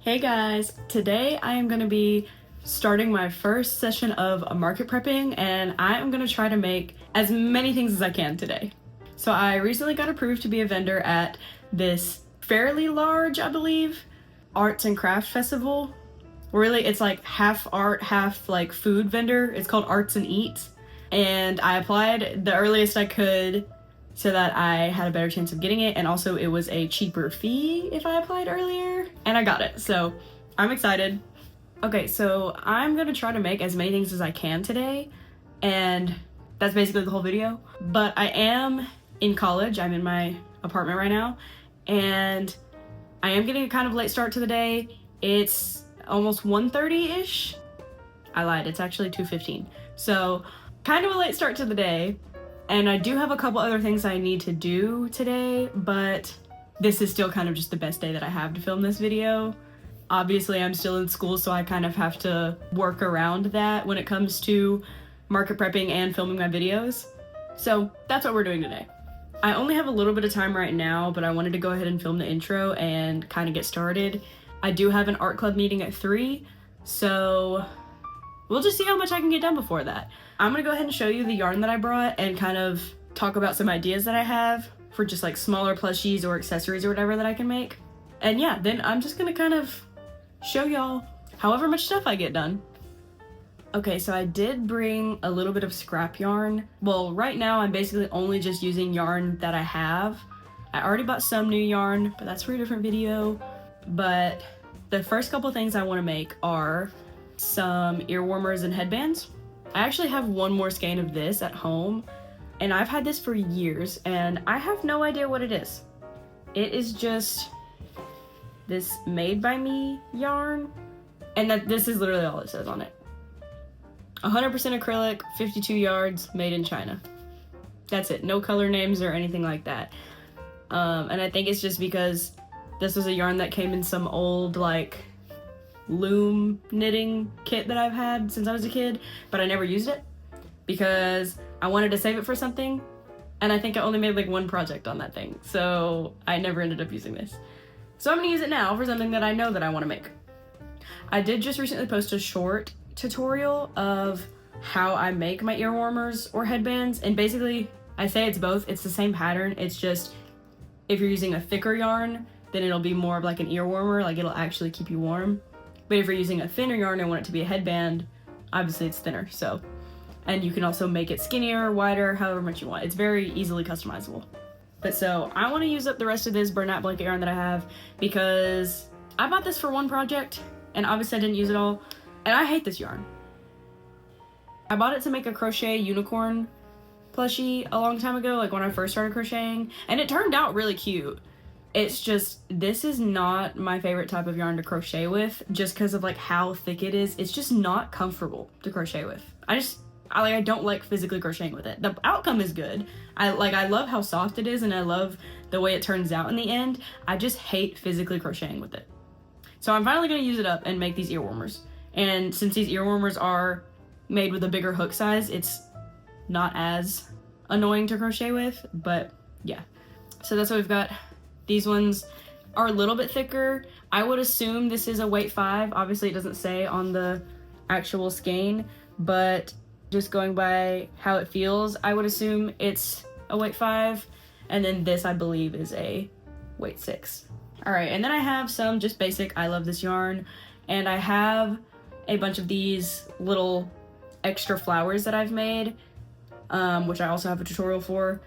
Hey guys, today I am going to be starting my first session of market prepping, and I am going to try to make as many things as I can today. So I recently got approved to be a vendor at this fairly large, I believe, arts and craft festival. Really, it's like half art, half like food vendor. It's called Arts and Eats, and I applied the earliest I could so that I had a better chance of getting it, and also it was a cheaper fee if I applied earlier, and I got it, so I'm excited. Okay, so I'm gonna try to make as many things as I can today, and that's basically the whole video. But I am in college, I'm in my apartment right now, and I am getting a kind of late start to the day. It's almost 1:30-ish. I lied, it's actually 2:15. So kind of a late start to the day. And I do have a couple other things I need to do today, but this is still kind of just the best day that I have to film this video. Obviously, I'm still in school, so I kind of have to work around that when it comes to market prepping and filming my videos. So that's what we're doing today. I only have a little bit of time right now, but I wanted to go ahead and film the intro and kind of get started. I do have an art club meeting at 3, so we'll just see how much I can get done before that. I'm gonna go ahead and show you the yarn that I brought and kind of talk about some ideas that I have for just like smaller plushies or accessories or whatever that I can make. And yeah, then I'm just gonna kind of show y'all however much stuff I get done. Okay, so I did bring a little bit of scrap yarn. Well, right now I'm basically only just using yarn that I have. I already bought some new yarn, but that's for a different video. But the first couple things I wanna make are some ear warmers and headbands. I actually have one more skein of this at home, and I've had this for years, and I have no idea what it is. It is just this made by me yarn, and this is literally all it says on it. 100% acrylic, 52 yards, made in China. That's it, no color names or anything like that. And I think it's just because this was a yarn that came in some old like loom knitting kit that I've had since I was a kid, but I never used it because I wanted to save it for something, and I think I only made like one project on that thing, so I never ended up using this. So I'm gonna use it now for something that I know that I want to make. I did just recently post a short tutorial of how I make my ear warmers or headbands, and basically I say it's both. It's the same pattern, it's just if you're using a thicker yarn, then it'll be more of like an ear warmer, like it'll actually keep you warm. But if you're using a thinner yarn and want it to be a headband, obviously it's thinner, so. And you can also make it skinnier, wider, however much you want. It's very easily customizable. But so, I wanna use up the rest of this burlap blanket yarn that I have because I bought this for one project, and obviously I didn't use it all, and I hate this yarn. I bought it to make a crochet unicorn plushie a long time ago, like when I first started crocheting, and it turned out really cute. It's just, this is not my favorite type of yarn to crochet with just because of like how thick it is. It's just not comfortable to crochet with. I don't like physically crocheting with it. The outcome is good. I love how soft it is, and I love the way it turns out in the end. I just hate physically crocheting with it. So I'm finally gonna use it up and make these ear warmers. And since these ear warmers are made with a bigger hook size, it's not as annoying to crochet with, but yeah. So that's what we've got. These ones are a little bit thicker. I would assume this is a weight 5. Obviously it doesn't say on the actual skein, but just going by how it feels, I would assume it's a weight 5. And then this, I believe, is a weight 6. All right, and then I have some just basic I love this yarn, and I have a bunch of these little extra flowers that I've made, which I also have a tutorial for.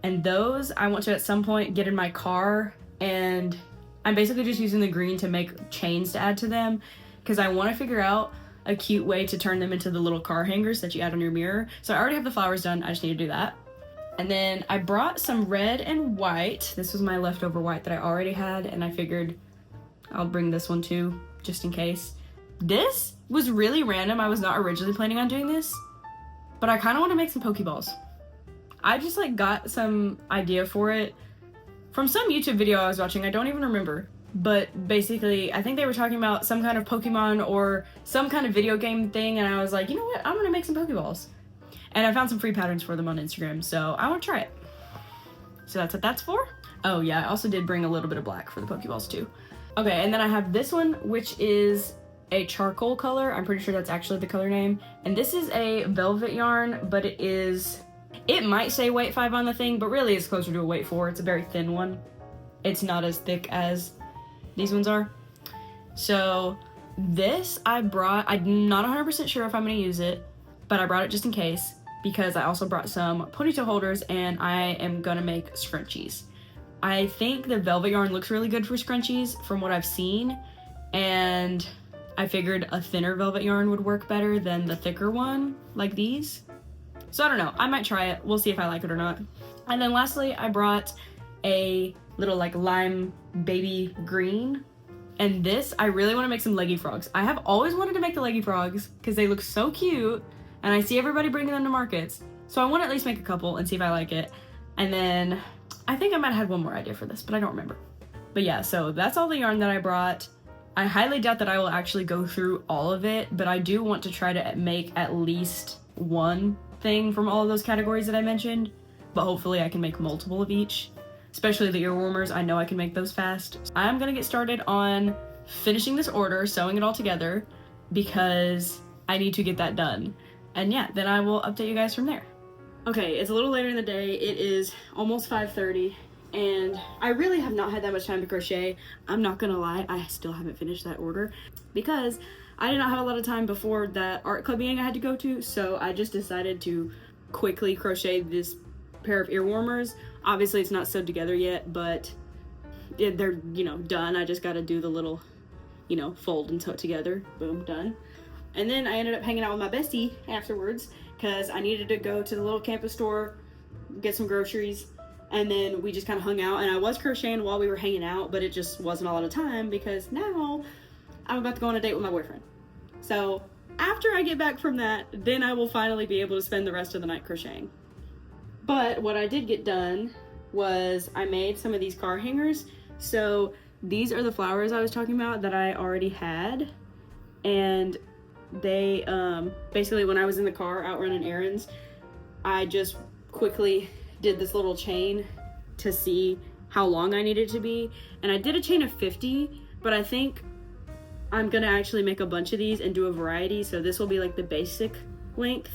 And those I want to at some point get in my car, and I'm basically just using the green to make chains to add to them because I want to figure out a cute way to turn them into the little car hangers that you add on your mirror. So I already have the flowers done, I just need to do that. And then I brought some red and white. This was my leftover white that I already had, and I figured I'll bring this one too, just in case. This was really random. I was not originally planning on doing this, but I kind of want to make some Pokeballs. I just like got some idea for it from some YouTube video I was watching. I don't even remember, but basically I think they were talking about some kind of Pokemon or some kind of video game thing, and I was like, you know what, I'm gonna make some Pokeballs. And I found some free patterns for them on Instagram, so I want to try it. So that's what that's for. Oh yeah, I also did bring a little bit of black for the Pokeballs too. Okay, and then I have this one, which is a charcoal color. I'm pretty sure that's actually the color name. And this is a velvet yarn, but it might say weight 5 on the thing, but really it's closer to a weight 4. It's a very thin one. It's not as thick as these ones are. So this I'm not 100% sure if I'm gonna use it, but I brought it just in case because I also brought some ponytail holders and I am gonna make scrunchies. I think the velvet yarn looks really good for scrunchies from what I've seen, and I figured a thinner velvet yarn would work better than the thicker one, like these. So I don't know, I might try it. We'll see if I like it or not. And then lastly, I brought a little like lime baby green. And this, I really want to make some leggy frogs. I have always wanted to make the leggy frogs because they look so cute and I see everybody bringing them to markets. So I want to at least make a couple and see if I like it. And then I think I might have had one more idea for this, but I don't remember. But yeah, so that's all the yarn that I brought. I highly doubt that I will actually go through all of it, but I do want to try to make at least one thing from all of those categories that I mentioned, but hopefully I can make multiple of each, especially the ear warmers. I know I can make those fast. I'm gonna get started on finishing this order, sewing it all together, because I need to get that done. And yeah, then I will update you guys from there. Okay, it's a little later in the day. It is almost 5:30, and I really have not had that much time to crochet. I'm not gonna lie, I still haven't finished that order because I did not have a lot of time before that art club meeting I had to go to, so I just decided to quickly crochet this pair of ear warmers. Obviously it's not sewed together yet, but they're, you know, done. I just gotta do the little, you know, fold and sew it together. Boom, done. And then I ended up hanging out with my bestie afterwards because I needed to go to the little campus store, get some groceries, and then we just kind of hung out. And I was crocheting while we were hanging out, but it just wasn't a lot of time because now I'm about to go on a date with my boyfriend. So after I get back from that, then I will finally be able to spend the rest of the night crocheting. But what I did get done was I made some of these car hangers. So these are the flowers I was talking about that I already had. And they, basically when I was in the car out running errands, I just quickly did this little chain to see how long I needed it to be. And I did a chain of 50, but I think I'm gonna actually make a bunch of these and do a variety. So this will be like the basic length,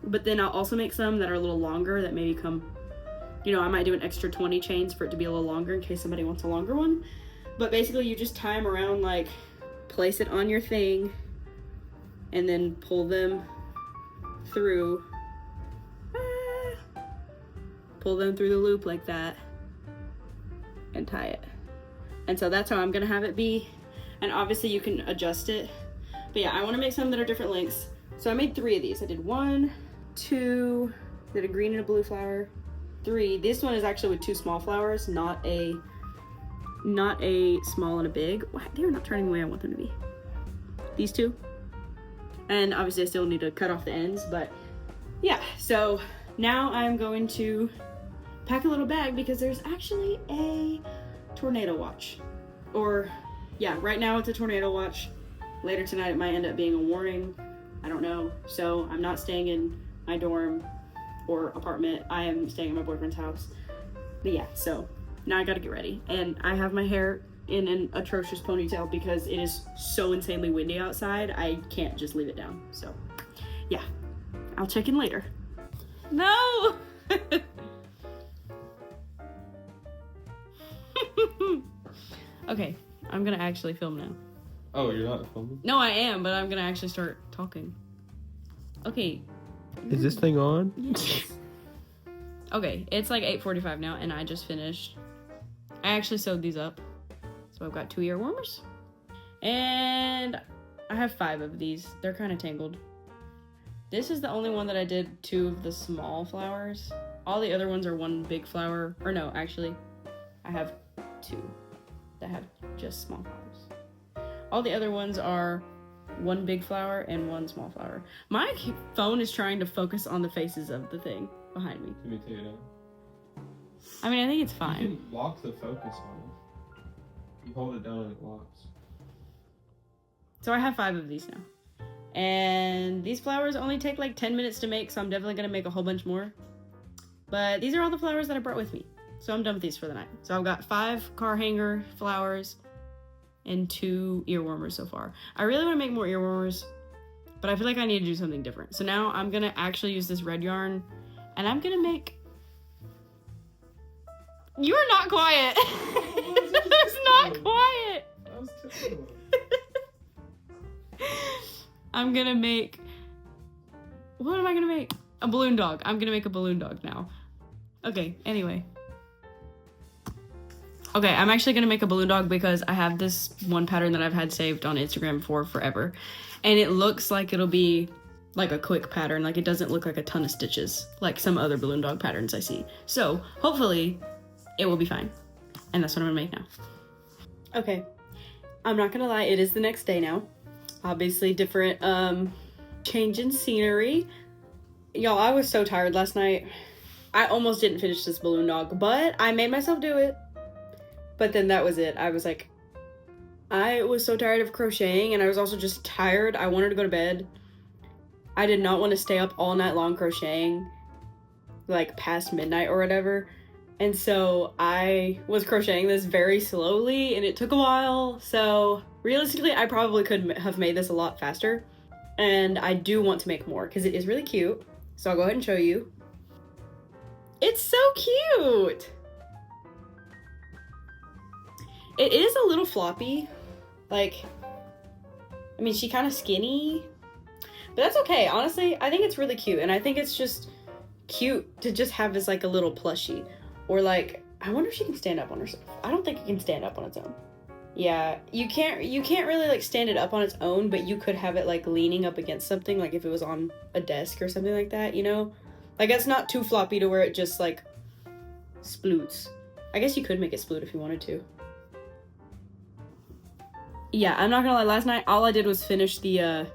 but then I'll also make some that are a little longer that maybe come, you know, I might do an extra 20 chains for it to be a little longer in case somebody wants a longer one. But basically you just tie them around, like place it on your thing and then pull them through, pull them through the loop like that and tie it. And so that's how I'm gonna have it be. And obviously you can adjust it. But yeah, I wanna make some that are different lengths. So I made 3 of these. I did 1, 2, did a green and a blue flower, 3. This one is actually with 2 small flowers, not a small and a big. They're not turning the way I want them to be. These 2. And obviously I still need to cut off the ends, but yeah. So now I'm going to pack a little bag because there's actually a tornado watch. Or yeah, right now it's a tornado watch. Later tonight it might end up being a warning. I don't know. So I'm not staying in my dorm or apartment. I am staying at my boyfriend's house. But yeah, so now I gotta get ready. And I have my hair in an atrocious ponytail because it is so insanely windy outside. I can't just leave it down. So yeah, I'll check in later. No! Okay, I'm gonna actually film now. Oh, you're not filming? No, I am, but I'm gonna actually start talking. Okay. Is this thing on? Yes. Okay, it's like 8:45 now, and I just finished. I actually sewed these up. So I've got 2 ear warmers. And I have 5 of these. They're kind of tangled. This is the only one that I did 2 of the small flowers. All the other ones are 1 big flower. Or no, actually, I have 2 that have just small flowers. All the other ones are 1 big flower and 1 small flower. My phone is trying to focus on the faces of the thing behind me. Let me take it out. I mean, I think it's fine. You can lock the focus on it. You hold it down and it locks. So I have 5 of these now. And these flowers only take like 10 minutes to make, so I'm definitely gonna make a whole bunch more. But these are all the flowers that I brought with me. So I'm done with these for the night. So I've got 5 car hanger flowers, and 2 ear warmers so far. I really want to make more ear warmers, but I feel like I need to do something different. So now I'm gonna actually use this red yarn, and I'm gonna make... You are not quiet. That was not quiet. That was typical. I'm gonna make... What am I gonna make? A balloon dog. I'm gonna make a balloon dog now. Okay, anyway. Okay, I'm actually gonna make a balloon dog because I have this one pattern that I've had saved on Instagram for forever. And it looks like it'll be like a quick pattern. Like, it doesn't look like a ton of stitches like some other balloon dog patterns I see. So hopefully it will be fine. And that's what I'm gonna make now. Okay, I'm not gonna lie, it is the next day now. Obviously different change in scenery. Y'all, I was so tired last night. I almost didn't finish this balloon dog, but I made myself do it. But then that was it. I was like, I was so tired of crocheting, and I was also just tired. I wanted to go to bed. I did not want to stay up all night long crocheting, like past midnight or whatever. And so I was crocheting this very slowly, and it took a while. So realistically, I probably could have made this a lot faster. And I do want to make more because it is really cute. So I'll go ahead and show you. It's so cute. It is a little floppy. Like, I mean, she's kind of skinny, but that's okay. Honestly, I think it's really cute. And I think it's just cute to just have as like a little plushie. Or like, I wonder if she can stand up on herself. I don't think it can stand up on its own. Yeah, you can't really like stand it up on its own, but you could have it like leaning up against something, like if it was on a desk or something like that, you know? Like, it's not too floppy to where it just like sploots. I guess you could make it sploot if you wanted to. Yeah, I'm not gonna lie, last night all I did was finish the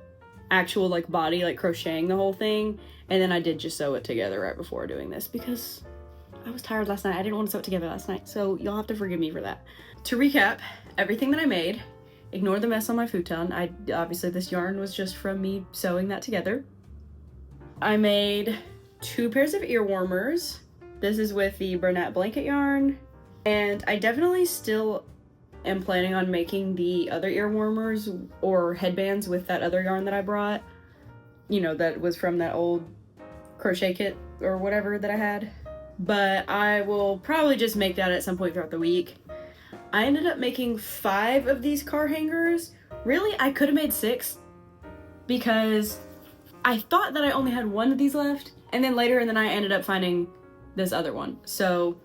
actual like body, like crocheting the whole thing, and then I did just sew it together right before doing this because I was tired last night. I didn't want to sew it together last night, so y'all have to forgive me for that. To recap, everything that I made, ignore the mess on my futon. Obviously this yarn was just from me sewing that together. I made 2 pairs of ear warmers. This is with the Briones blanket yarn, and I definitely still am planning on making the other ear warmers or headbands with that other yarn that I brought. You know, that was from that old crochet kit or whatever that I had. But I will probably just make that at some point throughout the week. I ended up making 5 of these car hangers. Really, I could have made 6 because I thought that I only had 1 of these left, and then later in the night I ended up finding this other one. So,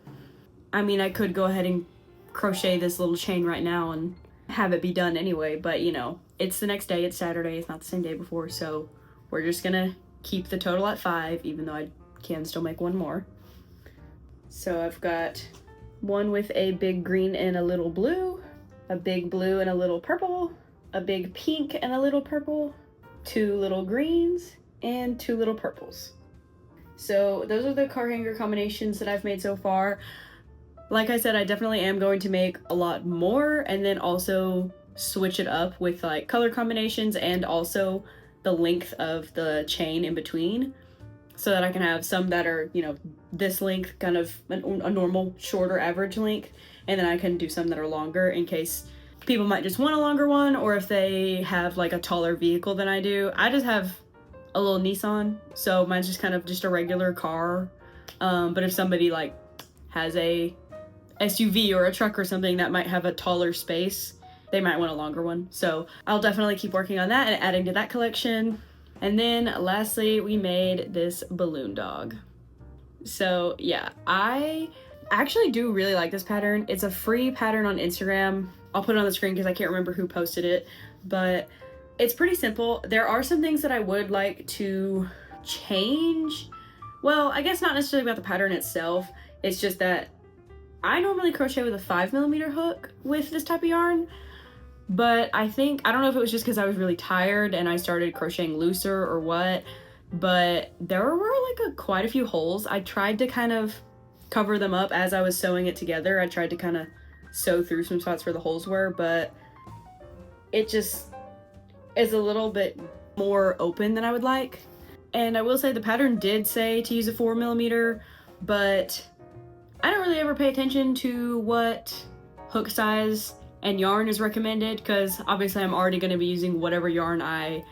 I mean, I could go ahead and crochet this little chain right now and have it be done anyway, but you know, it's the next day, it's Saturday, it's not the same day before, so we're just gonna keep the total at 5, even though I can still make 1 more. So I've got 1 with a big green and a little blue, a big blue and a little purple, a big pink and a little purple, 2 little greens, and 2 little purples. So those are the car hanger combinations that I've made so far. Like I said, I definitely am going to make a lot more and then also switch it up with like color combinations and also the length of the chain in between, so that I can have some that are, you know, this length, kind of a normal shorter average length, and then I can do some that are longer in case people might just want a longer one, or if they have like a taller vehicle than I do. I just have a little Nissan, so mine's just kind of just a regular car. But if somebody like has a SUV or a truck or something that might have a taller space, they might want a longer one. So I'll definitely keep working on that and adding to that collection. And then lastly, we made this balloon dog. So yeah, I actually do really like this pattern. It's a free pattern on Instagram. I'll put it on the screen because I can't remember who posted it, but it's pretty simple. There are some things that I would like to change. Well, I guess not necessarily about the pattern itself. It's just that I normally crochet with a 5mm hook with this type of yarn, but I don't know if it was just because I was really tired and I started crocheting looser or what, but there were like quite a few holes. I tried to kind of cover them up as I was sewing it together. I tried to kind of sew through some spots where the holes were, but it just is a little bit more open than I would like. And I will say the pattern did say to use a 4mm, but I don't really ever pay attention to what hook size and yarn is recommended, because obviously I'm already going to be using whatever yarn I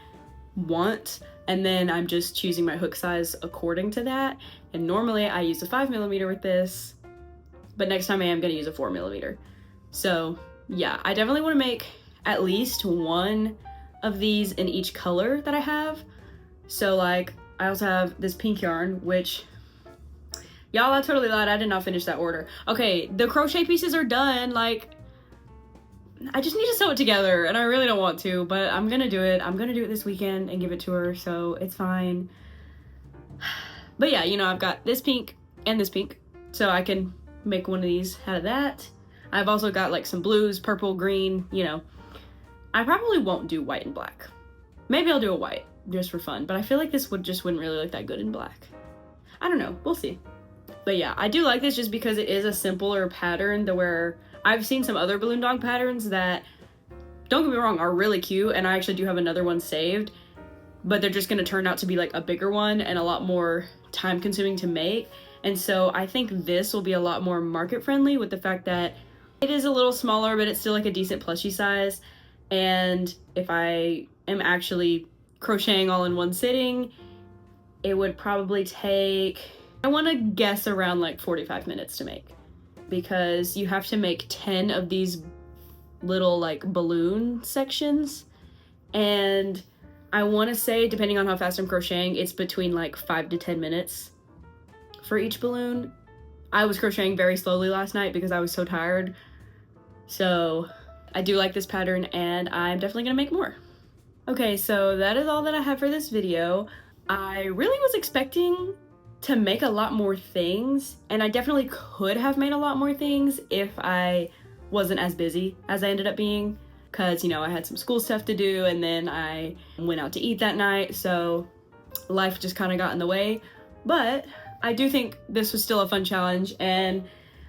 want, and then I'm just choosing my hook size according to that. And normally I use a 5mm with this, but next time I am going to use a 4mm. So yeah, I definitely want to make at least one of these in each color that I have. So like, I also have this pink yarn, which, y'all, I totally lied, I did not finish that order. Okay, the crochet pieces are done. Like, I just need to sew it together, and I really don't want to, but I'm gonna do it. I'm gonna do it this weekend and give it to her, so it's fine. But yeah, you know, I've got this pink and this pink, so I can make one of these out of that. I've also got like some blues, purple, green, you know. I probably won't do white and black. Maybe I'll do a white, just for fun, but I feel like this wouldn't really look that good in black. I don't know, we'll see. But yeah, I do like this just because it is a simpler pattern, to where I've seen some other balloon dog patterns that, don't get me wrong, are really cute, and I actually do have another one saved, but they're just gonna turn out to be like a bigger one and a lot more time consuming to make. And so I think this will be a lot more market friendly, with the fact that it is a little smaller, but it's still like a decent plushie size. And if I am actually crocheting all in one sitting, it would probably take, I want to guess, around like 45 minutes to make, because you have to make 10 of these little like balloon sections, and I want to say, depending on how fast I'm crocheting, it's between like 5 to 10 minutes for each balloon. I was crocheting very slowly last night because I was so tired. So I do like this pattern, and I'm definitely gonna make more. Okay, so that is all that I have for this video. I really was expecting to make a lot more things, and I definitely could have made a lot more things if I wasn't as busy as I ended up being, because, you know, I had some school stuff to do, and then I went out to eat that night, so life just kind of got in the way. But I do think this was still a fun challenge, and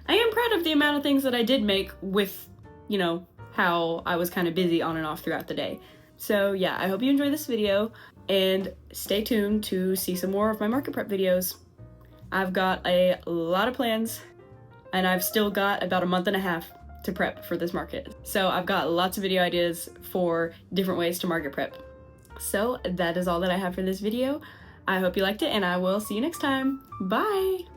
I am proud of the amount of things that I did make with, you know, how I was kind of busy on and off throughout the day. So yeah, I hope you enjoyed this video, and stay tuned to see some more of my market prep videos. I've got a lot of plans, and I've still got about a month and a half to prep for this market. So I've got lots of video ideas for different ways to market prep. So that is all that I have for this video. I hope you liked it, and I will see you next time. Bye!